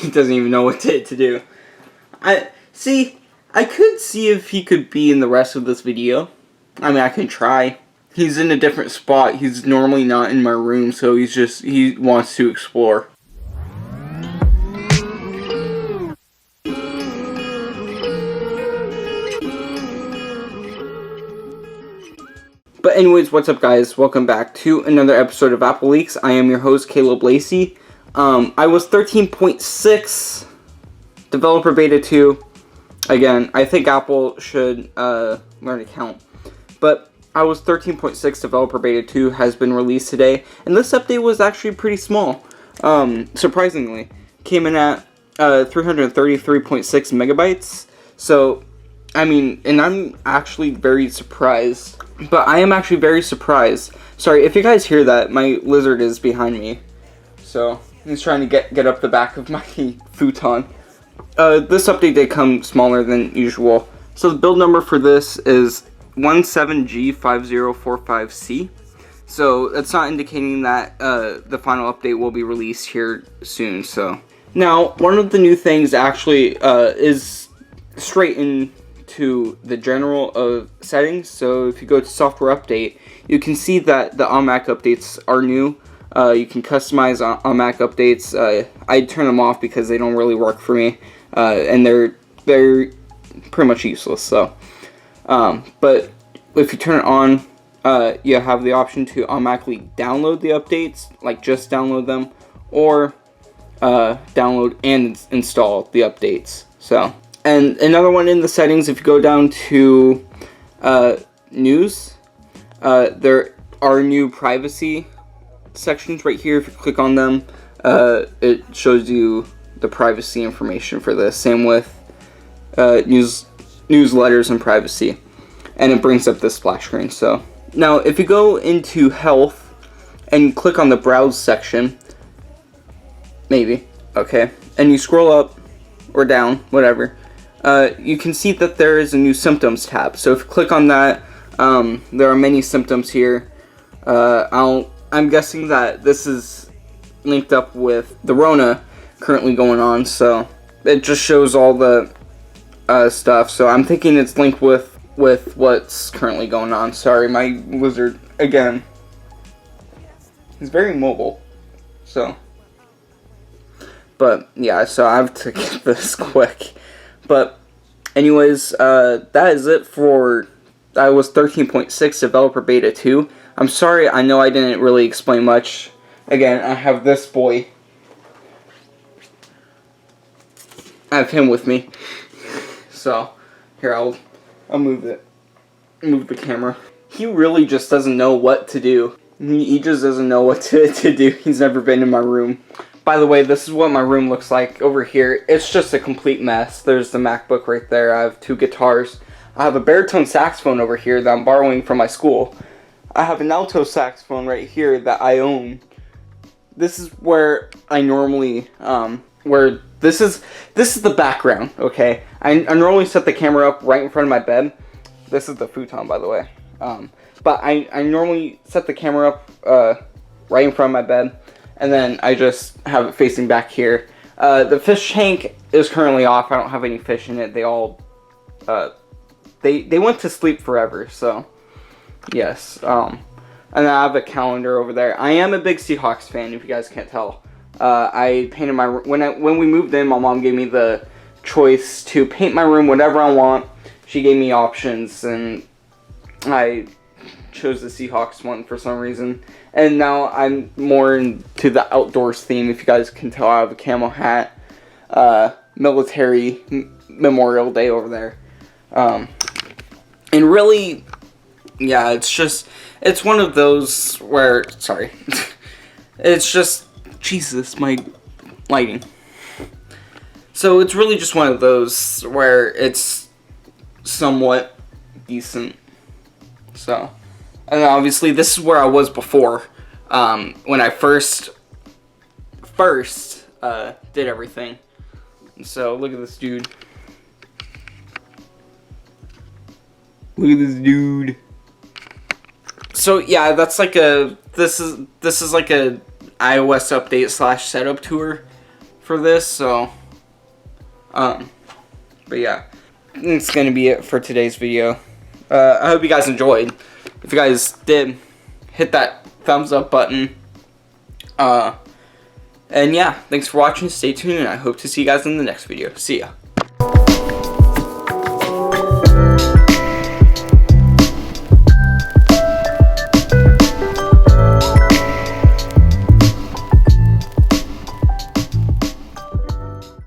he doesn't even know what to do. I could see if he could be in the rest of this video. I mean, I can try. He's in a different spot. He's normally not in my room, so he wants to explore. But anyways, what's up guys? Welcome back to another episode of Apple Leaks. I am your host, Caleb Lacey. iOS 13.6, developer beta 2. Again, I think Apple should learn to count. But iOS 13.6 developer beta 2 has been released today. And this update was actually pretty small. Surprisingly. Came in at 333.6 megabytes. So, I mean, and I'm actually very surprised. But I am actually very surprised. Sorry, if you guys hear that, my lizard is behind me. So, he's trying to get up the back of my futon. This update did come smaller than usual. So the build number for this is 17G5045C. So, that's not indicating that the final update will be released here soon. So, now, one of the new things actually is straight into the general settings. So if you go to software update, you can see that the on-Mac updates are new. You can customize on-Mac updates. I turn them off because they don't really work for me, and they're pretty much useless. So, but if you turn it on, you have the option to automatically download the updates, like just download them, or download and install the updates. So. And another one in the settings, if you go down to news, there are new privacy sections right here. If you click on them, it shows you the privacy information for this. Same with newsletters and privacy. And it brings up this splash screen. So now if you go into health and click on the browse section, maybe, okay, and you scroll up or down, whatever, you can see that there is a new symptoms tab. So if you click on that, there are many symptoms here. I'm guessing that this is linked up with the Rona currently going on, so it just shows all the stuff. So I'm thinking it's linked with what's currently going on. Sorry, my lizard, again, he's very mobile. So, but yeah, so I have to get this quick. But anyways, that is it for iOS 13.6 developer beta 2. I'm sorry, I know I didn't really explain much. Again, I have this boy. I have him with me. So, here, I'll move the camera. He really just doesn't know what to do. He just doesn't know what to do. He's never been in my room. By the way, this is what my room looks like over here. It's just a complete mess. There's the MacBook right there. I have 2 guitars. I have a baritone saxophone over here that I'm borrowing from my school. I have an alto saxophone right here that I own. This is where I normally, this is the background, okay? I normally set the camera up right in front of my bed. This is the futon, by the way. But I normally set the camera up right in front of my bed. And then I just have it facing back here. The fish tank is currently off. I don't have any fish in it. They all, they went to sleep forever. So, yes. And I have a calendar over there. I am a big Seahawks fan, if you guys can't tell. I painted my room when we moved in. My mom gave me the choice to paint my room whatever I want. She gave me options, and I chose the Seahawks one for some reason. And now I'm more into the outdoors theme. If you guys can tell, I have a camo hat, military Memorial Day over there. And really, yeah, it's one of those where, sorry, it's just, Jesus, my lighting. So it's really just one of those where it's somewhat decent. So, and obviously this is where I was before, when I first did everything. And so look at this dude. Look at this dude. So yeah, that's like this is like a iOS update / setup tour for this, so, but yeah, it's gonna be it for today's video. I hope you guys enjoyed. If you guys did, hit that thumbs up button. And yeah, thanks for watching, stay tuned, and I hope to see you guys in the next video. See ya.